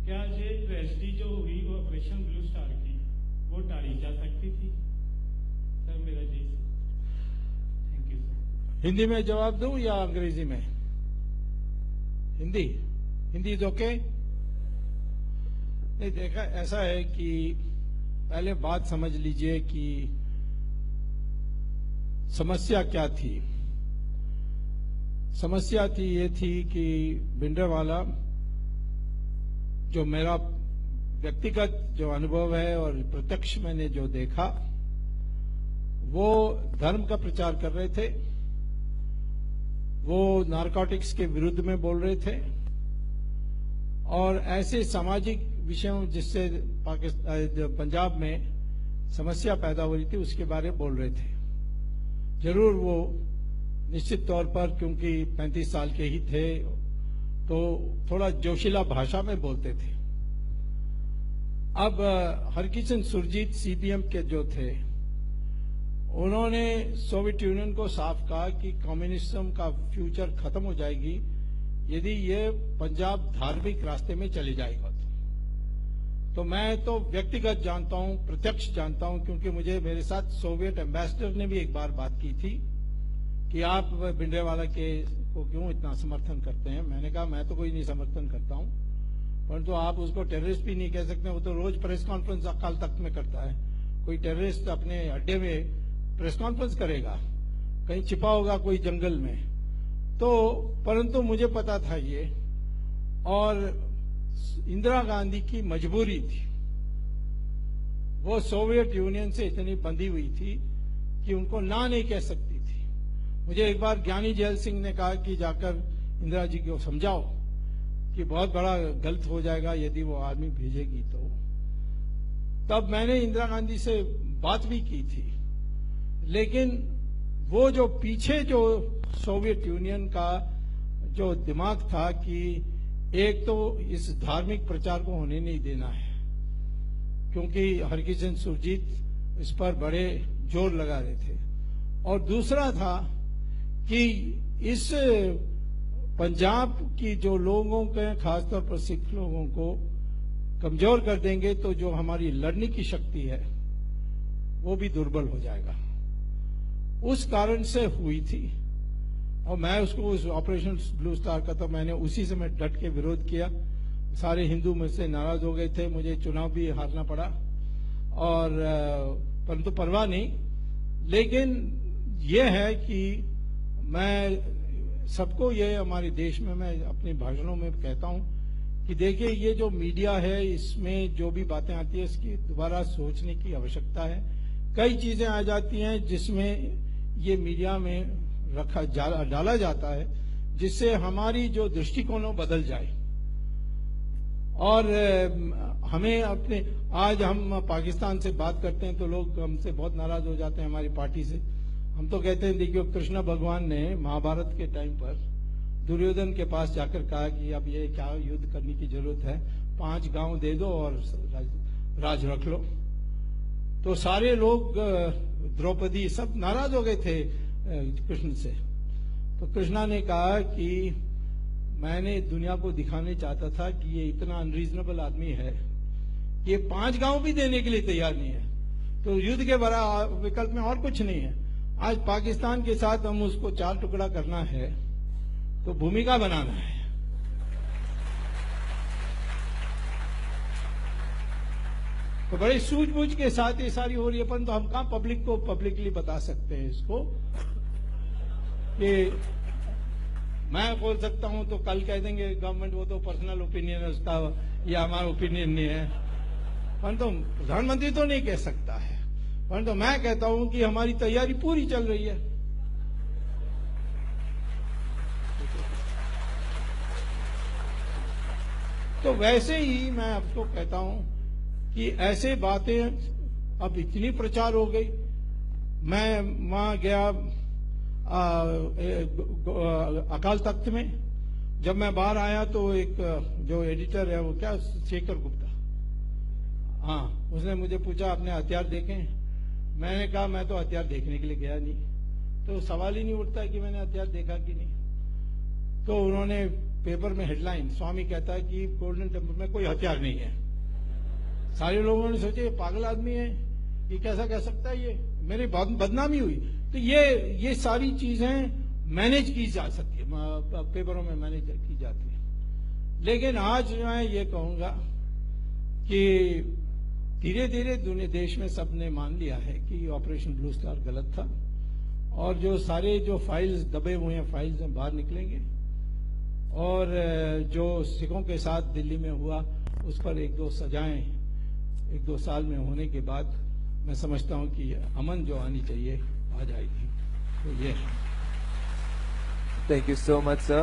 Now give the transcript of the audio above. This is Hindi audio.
क्या ये ट्रेजेडी जो हुई वो ऑपरेशन ब्लू स्टार की वो टाली जा सकती थी? सर मेरा जी थैंक यू सर। हिंदी में जवाब दूं या अंग्रेजी में? Hindi is okay. नहीं, देखा ऐसा है कि पहले बात समझ लीजिए कि समस्या क्या थी। समस्या थी ये थी कि भिंडरावाला, जो मेरा व्यक्तिगत जो अनुभव है और प्रत्यक्ष मैंने जो देखा, वो धर्म का प्रचार कर रहे थे, वो नारकोटिक्स के विरुद्ध में बोल रहे थे और ऐसे सामाजिक विषयों जिससे पंजाब में समस्या पैदा हो रही थी उसके बारे में बोल रहे थे। जरूर वो निश्चित तौर पर क्योंकि 35 साल के ही थे तो थोड़ा जोशीला भाषा में बोलते थे। अब हरकिशन सुरजीत सीपीएम के जो थे, उन्होंने सोवियत यूनियन को साफ कहा कि कम्युनिज्म का फ्यूचर खत्म हो जाएगी यदि ये पंजाब धार्मिक रास्ते में चले जाएगा। तो मैं तो व्यक्तिगत जानता हूं, प्रत्यक्ष जानता हूं, क्योंकि मुझे मेरे साथ सोवियत एम्बेसडर ने भी एक बार बात की थी कि आप भिंडरावाला के को क्यों इतना समर्थन करते हैं। मैंने कहा मैं तो कोई नहीं समर्थन करता हूं, परंतु आप उसको टेररिस्ट भी नहीं कह सकते। वो तो रोज प्रेस कॉन्फ्रेंस अकाल तख्त में करता है। कोई टेररिस्ट अपने अड्डे में प्रेस कॉन्फ्रेंस करेगा? कहीं छिपा होगा कोई जंगल में। तो परंतु मुझे पता था ये, और इंदिरा गांधी की मजबूरी थी। वो सोवियत यूनियन से इतनी बंधी हुई थी कि उनको ना नहीं कह सकती थी। मुझे एक बार ज्ञानी जैल सिंह ने कहा कि जाकर इंदिरा जी को समझाओ कि बहुत बड़ा गलत हो जाएगा यदि वो आर्मी भेजेगी। तो तब मैंने इंदिरा गांधी से बात भी की थी, लेकिन वो जो पीछे जो सोवियत यूनियन का जो दिमाग था कि एक तो इस धार्मिक प्रचार को होने नहीं देना है, क्योंकि हरकिशन सुरजीत इस पर बड़े जोर लगा रहे थे, और दूसरा था कि इस पंजाब की जो लोगों के, खासतौर पर सिख लोगों को कमजोर कर देंगे तो जो हमारी लड़ने की शक्ति है वो भी दुर्बल हो जाएगा। उस कारण से हुई थी, और मैं उसको उस ऑपरेशन ब्लू स्टार का तो मैंने उसी समय डट के विरोध किया। सारे हिंदू मुझसे नाराज हो गए थे, मुझे चुनाव भी हारना पड़ा, और परंतु परवाह नहीं। लेकिन यह है कि मैं सबको, ये हमारे देश में मैं अपने भाषणों में कहता हूं कि देखिए ये जो मीडिया है इसमें जो भी बातें आती है इसकी दोबारा सोचने की आवश्यकता है। कई चीजें आ जाती हैं जिसमें ये मीडिया में डाला जाता है जिससे हमारी जो दृष्टिकोण बदल जाए। और हमें अपने, आज हम पाकिस्तान से बात करते हैं तो लोग हमसे बहुत नाराज हो जाते हैं, हमारी पार्टी से। हम तो कहते हैं देखिए कृष्ण भगवान ने महाभारत के टाइम पर दुर्योधन के पास जाकर कहा कि अब ये क्या युद्ध करने की जरूरत है, 5 गांव दे दो और राज रख लो। तो सारे लोग, द्रौपदी, सब नाराज हो गए थे कृष्ण से। तो कृष्णा ने कहा कि मैंने दुनिया को दिखाने चाहता था कि ये इतना अनरीजनेबल आदमी है, ये 5 गांव भी देने के लिए तैयार नहीं है, तो युद्ध के बड़ा विकल्प में और कुछ नहीं है। आज पाकिस्तान के साथ हम उसको 4 टुकड़ा करना है तो भूमिका बनाना है। तो बड़ी सूझबूझ के साथ ये सारी हो रही है, परंतु हम कहां पब्लिक को पब्लिकली बता सकते हैं इसको कि मैं बोल सकता हूं तो कल कह देंगे गवर्नमेंट वो तो पर्सनल ओपिनियन है उसका, या हमारा ओपिनियन नहीं है। परंतु प्रधानमंत्री तो नहीं कह सकता है, परंतु मैं कहता हूं कि हमारी तैयारी पूरी चल रही है। तो वैसे ही मैं आपको कहता हूं कि ऐसे बातें अब इतनी प्रचार हो गई। मैं वहां गया अकाल तख्त में, जब मैं बाहर आया तो एक जो एडिटर है वो क्या, शेखर गुप्ता, हाँ, उसने मुझे पूछा आपने हथियार देखे? मैंने कहा मैं तो हथियार देखने के लिए गया नहीं, तो सवाल ही नहीं उठता कि मैंने हथियार देखा कि नहीं। तो उन्होंने पेपर में हेडलाइन, स्वामी कहता है कि गोल्डन टेम्पल में कोई हथियार नहीं है। सारे लोगों ने सोचे ये पागल आदमी है, ये कैसा कह सकता है, ये मेरी बहुत बदनामी हुई। तो ये सारी चीजें मैनेज की जा सकती है, पेपरों में मैनेज की जाती है। लेकिन आज मैं ये कहूंगा कि धीरे धीरे दुनिया देश में सबने मान लिया है कि ऑपरेशन ब्लू स्टार गलत था, और जो सारे जो फाइल्स दबे हुए हैं फाइल्स में बाहर निकलेंगे, और जो सिखों के साथ दिल्ली में हुआ उस पर एक दो सजाएं 1-2 साल में होने के बाद मैं समझता हूं कि अमन जो आनी चाहिए आ जाएगी। तो ये Thank you so much, sir.